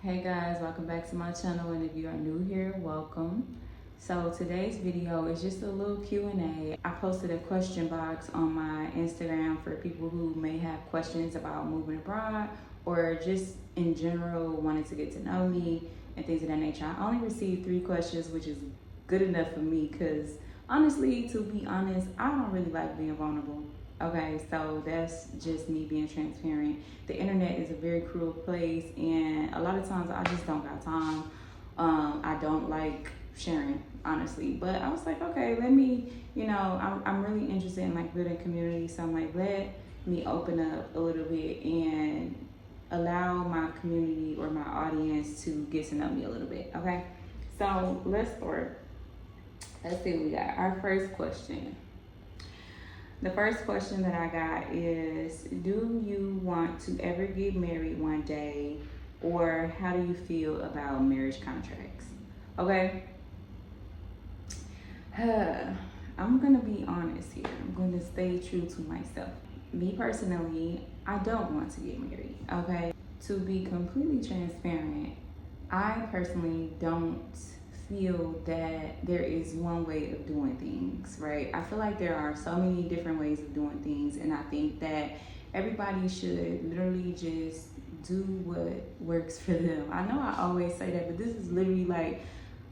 Hey guys, welcome back to my channel, and if you are new here, welcome. So today's video is just a little Q&A. I posted a question box on my Instagram for people who may have questions about moving abroad or just in general wanting to get to know me and things of that nature. I only received 3 questions, which is good enough for me because honestly, to be honest, I don't really like being vulnerable. Okay, so that's just me being transparent. The internet is a very cruel place, and a lot of times I just don't got time. I don't like sharing, honestly. But I was like, okay, let me, I'm really interested in like building community. So I'm like, let me open up a little bit and allow my community or my audience to get to know me a little bit. Okay, so let's start. Let's see what we got. Our first question. The first question that I got is, do you want to ever get married one day, or how do you feel about marriage contracts? Okay. I'm going to be honest here. I'm going to stay true to myself. Me personally, I don't want to get married. Okay. To be completely transparent, I personally don't feel that there is one way of doing things, right? I feel like there are so many different ways of doing things, and I think that everybody should literally just do what works for them. I know I always say that, but this is literally like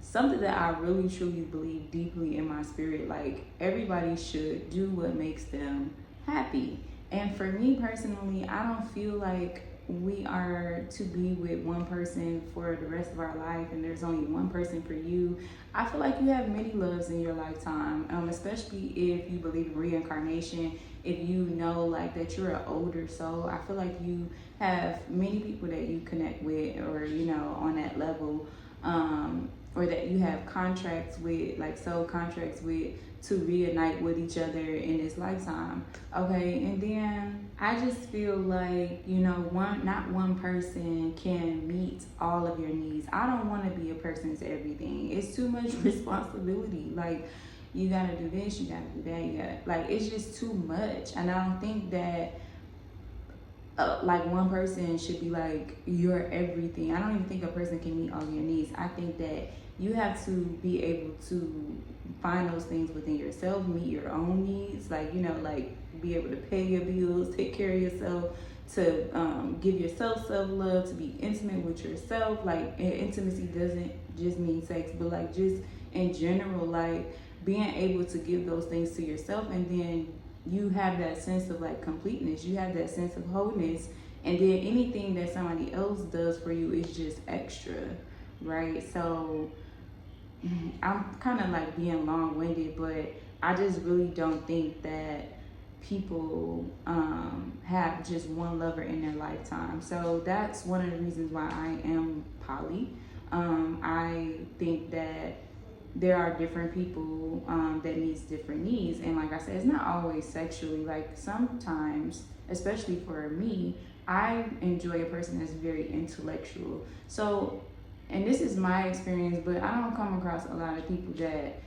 something that I really truly believe deeply in my spirit. Like, everybody should do what makes them happy. And for me personally, I don't feel like we are to be with one person for the rest of our life and there's only one person for you. I feel like you have many loves in your lifetime, especially if you believe in reincarnation. If you know like that you're an older soul, I feel like you have many people that you connect with, or on that level, or that you have contracts with, like soul contracts with, to reunite with each other in this lifetime. Okay, and then I just feel like, not one person can meet all of your needs. I don't want to be a person's everything. It's too much responsibility. Like, you gotta do this, you gotta do that, like, it's just too much. And I don't think that like one person should be like your everything. I don't even think a person can meet all your needs. I think that you have to be able to find those things within yourself, meet your own needs, like like be able to pay your bills, take care of yourself, to give yourself self-love, to be intimate with yourself. Like, intimacy doesn't just mean sex, but like just in general, like being able to give those things to yourself, and then you have that sense of like completeness, you have that sense of wholeness, and then anything that somebody else does for you is just extra, right? So I'm kind of like being long-winded, but I just really don't think that people have just one lover in their lifetime. So that's one of the reasons why I am poly. I think that there are different people that needs different needs, and like I said, it's not always sexually. Like, sometimes, especially for me, I enjoy a person that's very intellectual. So, and this is my experience, but I don't come across a lot of people that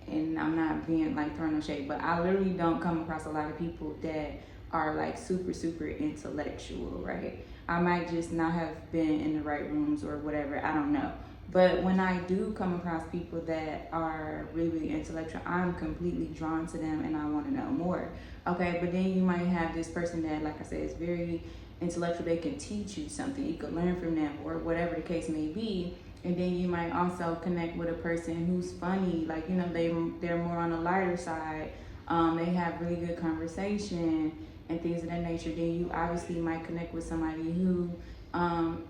and I'm not being like throwing no shade, but I literally don't come across a lot of people that are like super intellectual, right? I might just not have been in the right rooms or whatever, I don't know. But when I do come across people that are really intellectual, I'm completely drawn to them and I want to know more. Okay, but then you might have this person that, like I said, is very intellectual. They can teach you something, you can learn from them, or whatever the case may be. And then you might also connect with a person who's funny, like, they're more on the lighter side. They have really good conversation and things of that nature. Then you obviously might connect with somebody who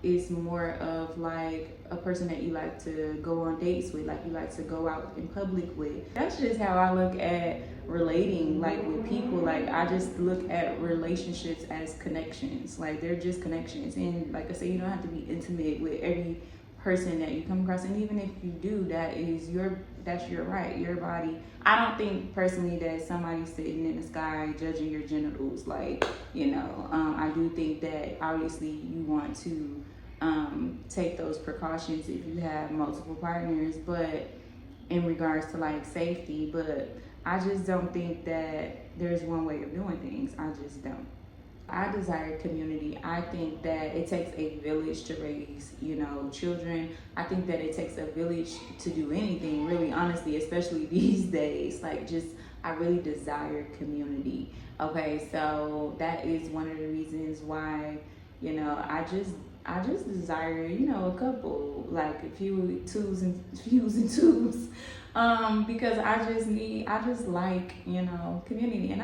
is more of like a person that you like to go on dates with, like you like to go out in public with. That's just how I look at relating, like with people. Like, I just look at relationships as connections. Like, they're just connections. And like I say, you don't have to be intimate with every person that you come across, and even if you do, that's your right, your body. I don't think personally that somebody's sitting in the sky judging your genitals. Like, I do think that obviously you want to take those precautions if you have multiple partners, but in regards to like safety. But I just don't think that there's one way of doing things. I just don't. I desire community. I think that it takes a village to raise, children. I think that it takes a village to do anything, really, honestly, especially these days. Like, just, I really desire community. Okay, so that is one of the reasons why, I just desire, a couple, like a few twos and twos, because I just like, community, and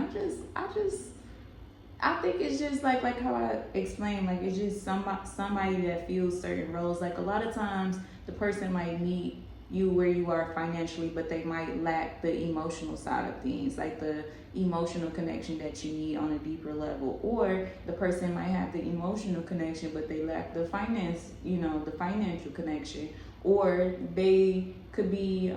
I think it's just like how I explained, like it's just somebody that feels certain roles. Like a lot of times the person might meet you where you are financially, but they might lack the emotional side of things, like the emotional connection that you need on a deeper level. Or the person might have the emotional connection, but they lack the the financial connection. Or they could be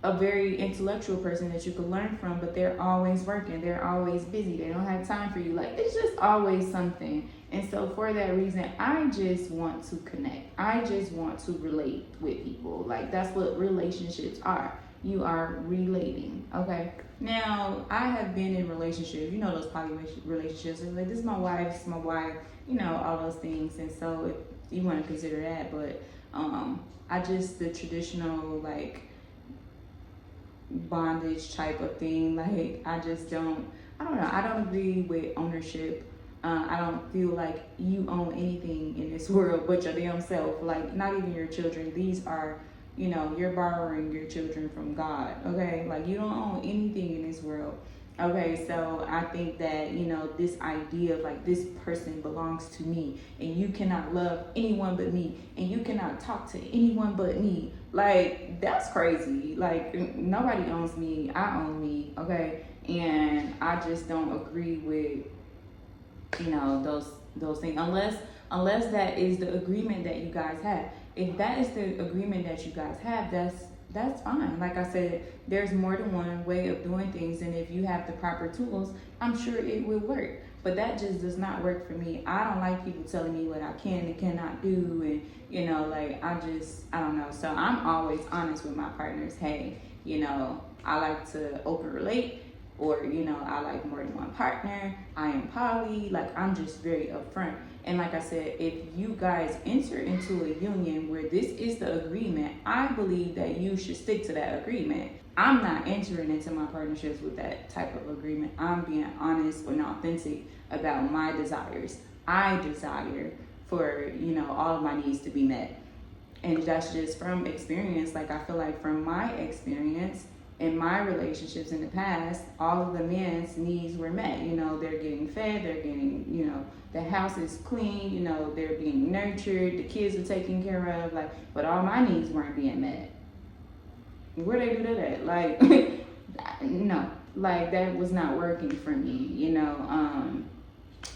a very intellectual person that you could learn from, but they're always working, they're always busy, they don't have time for you. Like, it's just always something. And so for that reason, I just want to connect. I just want to relate with people. Like, that's what relationships are. You are relating, okay? Now, I have been in relationships, those poly relationships. Like, this is my wife, all those things. And so if you want to consider that, but the traditional, like, bondage type of thing. Like, I don't know. I don't agree with ownership. I don't feel like you own anything in this world but your damn self. Like, not even your children. These are, you're borrowing your children from God. Okay, like you don't own anything in this world. Okay, so I think that, this idea of like this person belongs to me and you cannot love anyone but me and you cannot talk to anyone but me. Like, that's crazy. Like, nobody owns me. I own me, okay? And I just don't agree with, those things unless that is the agreement that you guys have. If that is the agreement that you guys have, that's fine. Like I said, there's more than one way of doing things, and if you have the proper tools, I'm sure it will work. But that just does not work for me. I don't like people telling me what I can and cannot do, and I don't know. So I'm always honest with my partners. Hey, I like to open relate, or I like more than one partner. I am poly. Like, I'm just very upfront. And like I said, if you guys enter into a union where this is the agreement, I believe that you should stick to that agreement. I'm not entering into my partnerships with that type of agreement. I'm being honest and authentic about my desires. I desire for, all of my needs to be met. And that's just from experience. Like, I feel like from my experience in my relationships in the past, all of the men's needs were met. They're getting fed, they're getting, the house is clean, they're being nurtured, the kids are taken care of, like, but all my needs weren't being met. Where they do that at? Like, no, like, that was not working for me,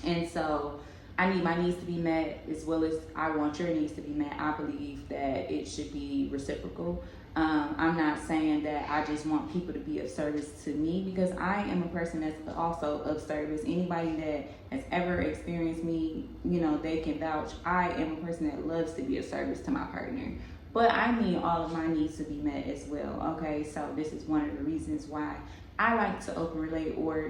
and so I need my needs to be met as well as I want your needs to be met. I believe that it should be reciprocal. I'm not saying that I just want people to be of service to me, because I am a person that's also of service. Anybody that has ever experienced me, they can vouch. I am a person that loves to be of service to my partner. But I need all of my needs to be met as well, okay? So this is one of the reasons why I like to open relate, or,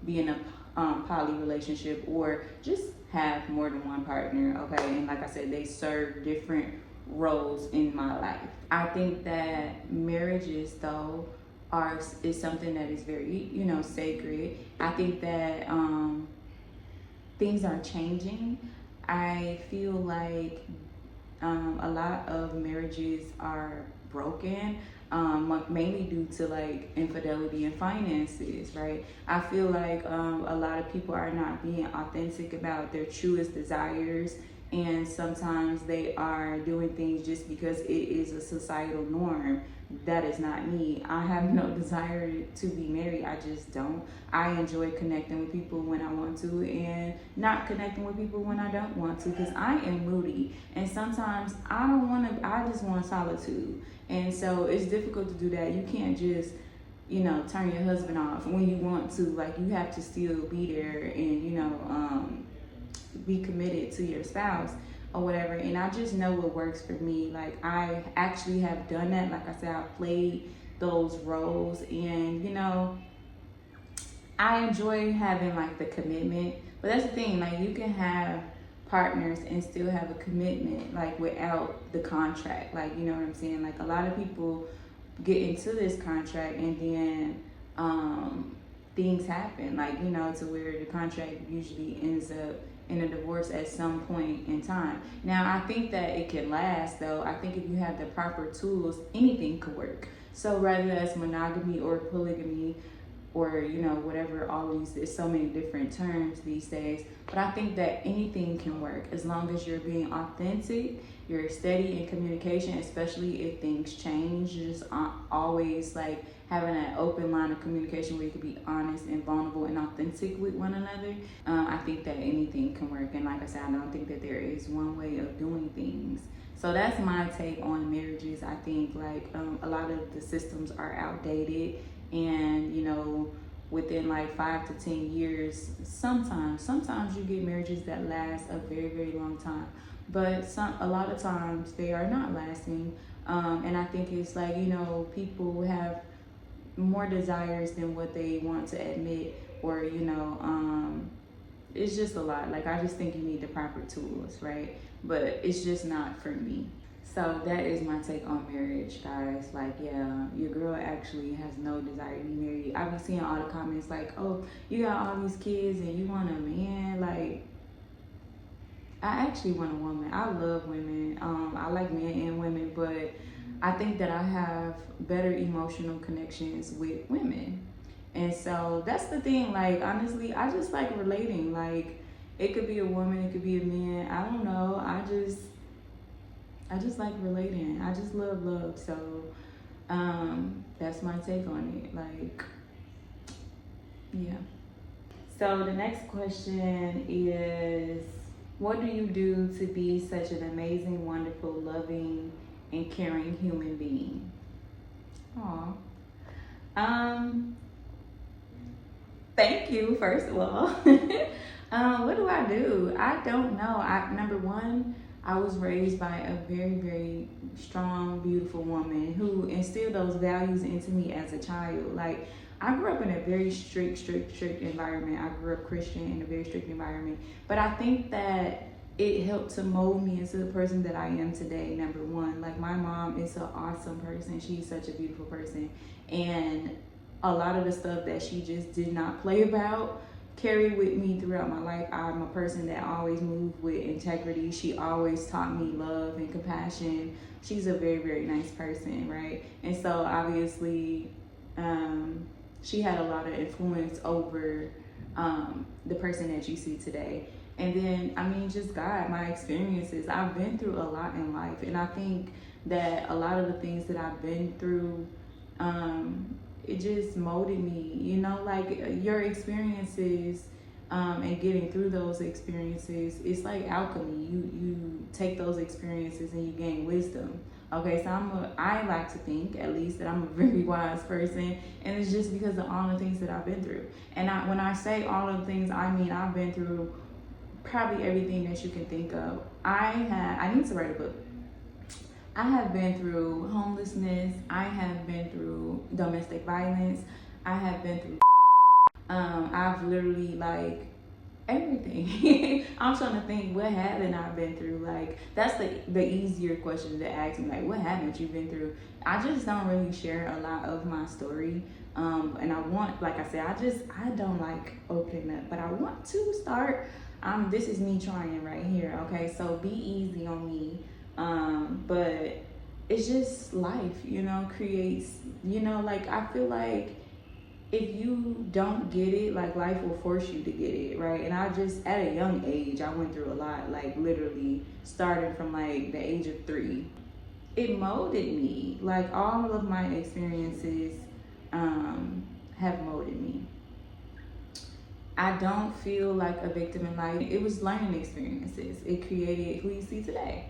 be in a poly relationship, or just have more than one partner, okay? And like I said, they serve different roles in my life. I think that marriages, though, is something that is very, sacred. I think that things are changing. I feel like a lot of marriages are broken, mainly due to like infidelity and finances, right? I feel like a lot of people are not being authentic about their truest desires, and sometimes they are doing things just because it is a societal norm. That is not me. I have no desire to be married. I just don't. I enjoy connecting with people when I want to, and not connecting with people when I don't want to, because I am moody, and sometimes I just want solitude. And so it's difficult to do that. You can't just turn your husband off when you want to. Like, you have to still be there and be committed to your spouse or whatever. And I just know what works for me. Like, I actually have done that. Like I said, I played those roles, and I enjoy having like the commitment, but that's the thing, like you can have partners and still have a commitment like without the contract. Like, you know what I'm saying? Like a lot of people get into this contract and then things happen, like, you know, to where the contract usually ends up in a divorce at some point in time. Now, I think that it can last though. I think if you have the proper tools, anything could work. So whether that's monogamy or polygamy, or, you know, whatever, all these, there's so many different terms these days, but I think that anything can work as long as you're being authentic, you're steady in communication, especially if things change. You're just always like having an open line of communication where you can be honest and vulnerable and authentic with one another. I think that anything can work, and like I said, I don't think that there is one way of doing things. So that's my take on marriages. I think like a lot of the systems are outdated, and, you know, within like 5 to 10 years, sometimes you get marriages that last a very, very long time, but a lot of times they are not lasting. And I think it's like, you know, people have more desires than what they want to admit, or, you know, it's just a lot. Like, I just think you need the proper tools, right? But it's just not for me. So that is my take on marriage, guys. Like, yeah, your girl actually has no desire to be married. I be seeing all the comments like, oh, you got all these kids and you want a man. Like, I actually want a woman. I love women. I like men and women, but I think that I have better emotional connections with women. And so that's the thing. Like, honestly, I just like relating. Like, it could be a woman, it could be a man. I don't know. I just like relating. I just love love. So that's my take on it. Like, yeah. So the next question is, what do you do to be such an amazing, wonderful, loving, and caring human being? Aw. Thank you, first of all. What do I do? I don't know. Number one, I was raised by a very, very strong, beautiful woman who instilled those values into me as a child. Like, I grew up in a very strict environment. I grew up Christian in a very strict environment. But I think that it helped to mold me into the person that I am today, number one. Like, my mom is an awesome person. She's such a beautiful person. And a lot of the stuff that she just did not play about carried with me throughout my life. I'm a person that always moved with integrity. She always taught me love and compassion. She's a very, very nice person, right? And so obviously, she had a lot of influence over the person that you see today. And then, I mean, just God, my experiences. I've been through a lot in life, and I think that a lot of the things that I've been through, it just molded me, you know, like your experiences and getting through those experiences, it's like alchemy. You take those experiences and you gain wisdom. Okay, so I like to think, at least, that I'm a very wise person, and it's just because of all the things that I've been through. And when I say all of the things, I mean I've been through probably everything that you can think of. I need to write a book. I have been through homelessness. I have been through domestic violence. I have been through I've literally, like, everything. I'm trying to think, what haven't I been through? Like, that's the easier question to ask me. Like, what haven't you been through? I just don't really share a lot of my story. And I want, like I said, I don't like opening up, but I want to start. This is me trying right here. Okay, so be easy on me. But it's just life, you know, creates, you know, like, I feel like if you don't get it, like, life will force you to get it, right? And I just, at a young age, I went through a lot, like, literally starting from like the age of 3. It molded me. Like, all of my experiences have molded me. I don't feel like a victim in life. It was learning experiences. It created who you see today.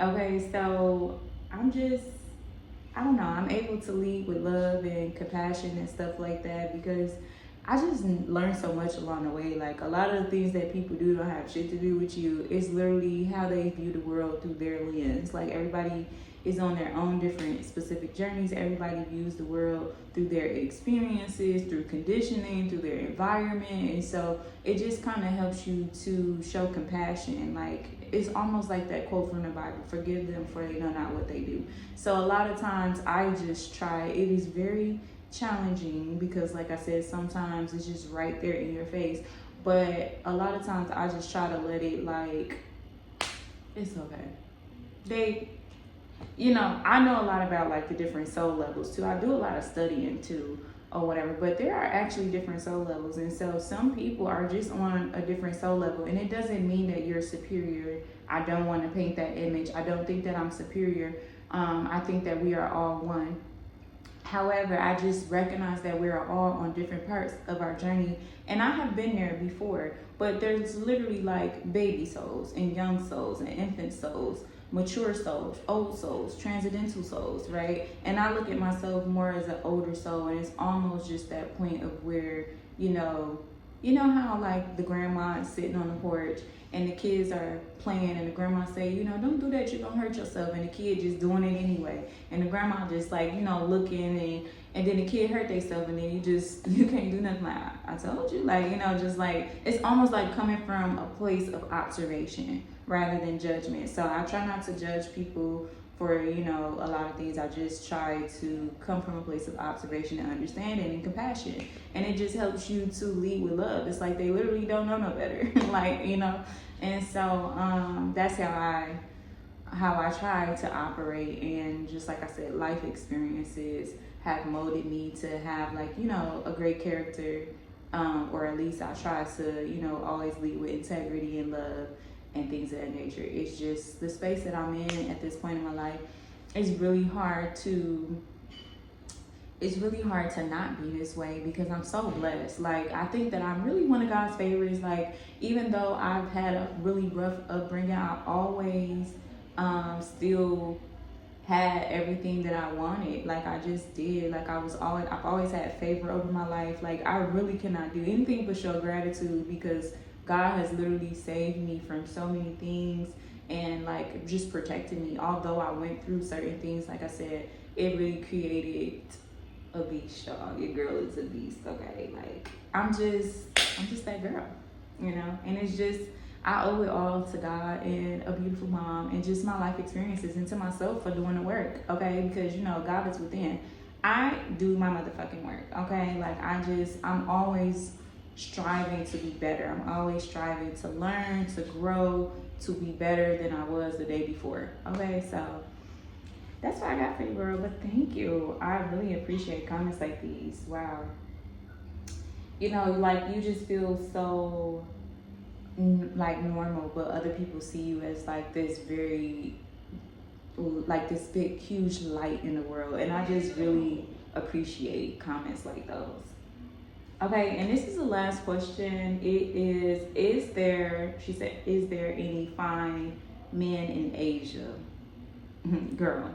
Okay, so I don't know, I'm able to lead with love and compassion and stuff like that because I just learned so much along the way. Like, a lot of the things that people do don't have shit to do with you. It's literally how they view the world through their lens. Like, everybody is on their own different specific journeys. Everybody views the world through their experiences, through conditioning, through their environment. And so it just kind of helps you to show compassion. Like, it's almost like that quote from the Bible, forgive them for they know not what they do. So a lot of times I just try, it is very challenging because, like I said, sometimes it's just right there in your face. But a lot of times I just try to let it, like, it's okay. I know a lot about like the different soul levels too. I do a lot of studying too or whatever, but there are actually different soul levels. And so some people are just on a different soul level, and it doesn't mean that you're superior. I don't want to paint that image. I don't think that I'm superior. I think that we are all one. However, I just recognize that we are all on different parts of our journey. And I have been there before, but there's literally like baby souls and young souls and infant souls, mature souls, old souls, transcendental souls, right? And I look at myself more as an older soul, and it's almost just that point of where, you know how like the grandma is sitting on the porch and the kids are playing, and the grandma say, don't do that, you're gonna hurt yourself, and the kid just doing it anyway, and the grandma just like, looking, and then the kid hurt themselves, and then you can't do nothing. Like, I told you, like, just like, it's almost like coming from a place of observation rather than judgment. So I try not to judge people for, a lot of things. I just try to come from a place of observation and understanding and compassion. And it just helps you to lead with love. It's like they literally don't know no better. Like, and so that's how I try to operate. And just like I said, life experiences have molded me to have like, a great character, or at least I try to, always lead with integrity and love and things of that nature. It's just the space that I'm in at this point in my life. It's really hard to not be this way because I'm so blessed. Like, I think that I'm really one of God's favorites. Like, even though I've had a really rough upbringing, I always still had everything that I wanted. Like, I just did. Like, I've always had favor over my life. Like, I really cannot do anything but show gratitude because God has literally saved me from so many things and like just protected me. Although I went through certain things, like I said, it really created a beast, y'all. Your girl is a beast, okay? Like, I'm just that girl, and it's just, I owe it all to God and a beautiful mom and just my life experiences, and to myself for doing the work, okay? Because, God is within. I do my motherfucking work, okay? Like, I'm always striving to be better. I'm always striving to learn, to grow, to be better than I was the day before, okay? So that's what I got for you, girl. But thank you. I really appreciate comments like these. Wow. Like, you just feel so like normal, but other people see you as like this very, like this big huge light in the world, and I just really appreciate comments like those. Okay, and this is the last question. She said, is there any fine men in Asia? Girl,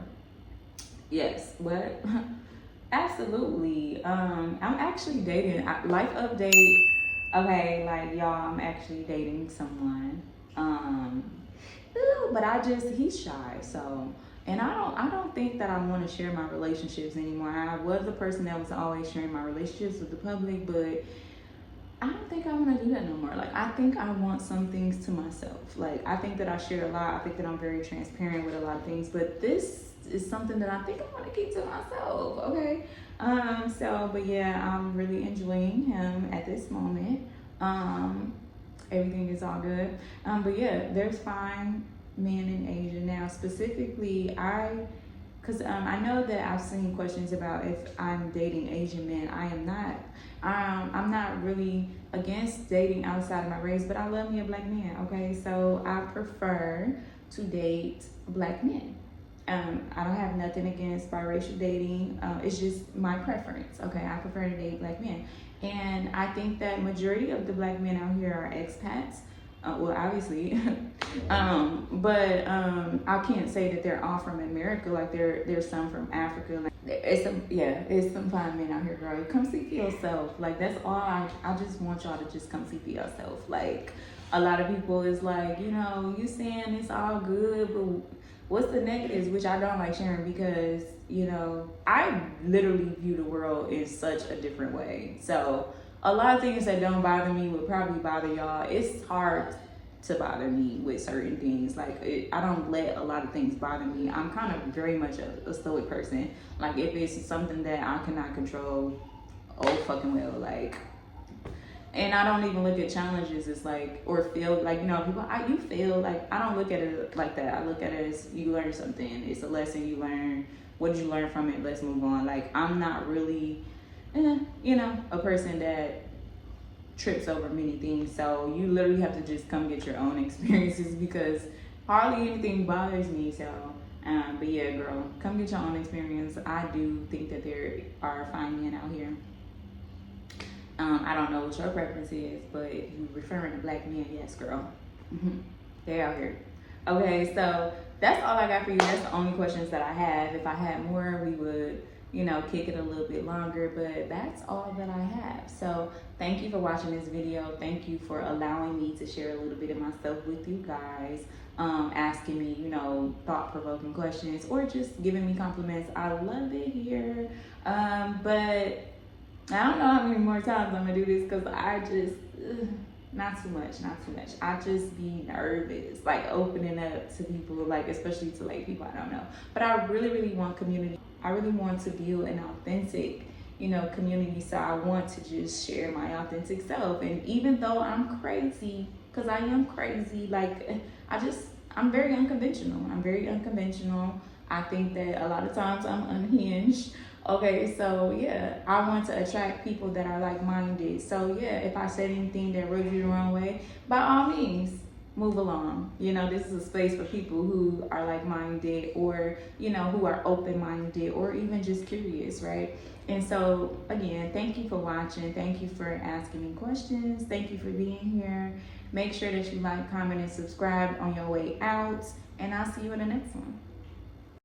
yes. What? Absolutely. I'm actually dating. Life update. Okay, like, y'all, I'm actually dating someone. But he's shy, so, and I don't think that I want to share my relationships anymore. I was the person that was always sharing my relationships with the public, but I don't think I want to do that no more. Like, I think I want some things to myself. Like, I think that I share a lot. I think that I'm very transparent with a lot of things, but this is something that I think I want to keep to myself, okay? But yeah, I'm really enjoying him at this moment. Everything is all good. But yeah, there's fine men in Asia now. Specifically, because I know that I've seen questions about if I'm dating Asian men. I am not. I'm not really against dating outside of my race, but I love me a black man, okay? So I prefer to date black men. I don't have nothing against biracial dating. It's just my preference, okay? I prefer to date black men. And I think that majority of the black men out here are expats. Well, obviously, but I can't say that they're all from America. Like there's some from Africa. Like it's some fine men out here, girl. Come see for yourself. Like that's all. I just want y'all to just come see for yourself. Like a lot of people is like, you saying it's all good, but what's the negatives? Which I don't like sharing because I literally view the world in such a different way. So a lot of things that don't bother me would probably bother y'all. It's hard to bother me with certain things. Like I don't let a lot of things bother me. I'm kind of very much a stoic person. Like if it's something that I cannot control, oh fucking well. Like, and I don't even look at challenges as like, or feel like, people, you feel like, I don't look at it like that. I look at it as you learn something. It's a lesson you learn. What did you learn from it? Let's move on. Like I'm not really, a person that trips over many things. So you literally have to just come get your own experiences because hardly anything bothers me. So, but yeah, girl, come get your own experience. I do think that there are fine men out here. I don't know what your preference is, but if you're referring to black men, yes, girl. They out here. Okay, so that's all I got for you. That's the only questions that I have. If I had more, we would, kick it a little bit longer, but that's all that I have. So thank you for watching this video. Thank you for allowing me to share a little bit of myself with you guys, asking me, thought-provoking questions or just giving me compliments. I love it here. But I don't know how many more times I'm gonna do this because I just, not too much. I just be nervous, like opening up to people, like especially to like people I don't know. But I really, really want community. I really want to build an authentic, community. So I want to just share my authentic self. And even though I'm crazy, because I am crazy, like I'm very unconventional. I think that a lot of times I'm unhinged. Okay, so yeah, I want to attract people that are like-minded. So yeah, if I said anything that rubbed you the wrong way, by all means, move along. This is a space for people who are like-minded or, who are open-minded or even just curious, right? And so again, thank you for watching. Thank you for asking me questions. Thank you for being here. Make sure that you like, comment, and subscribe on your way out. And I'll see you in the next one.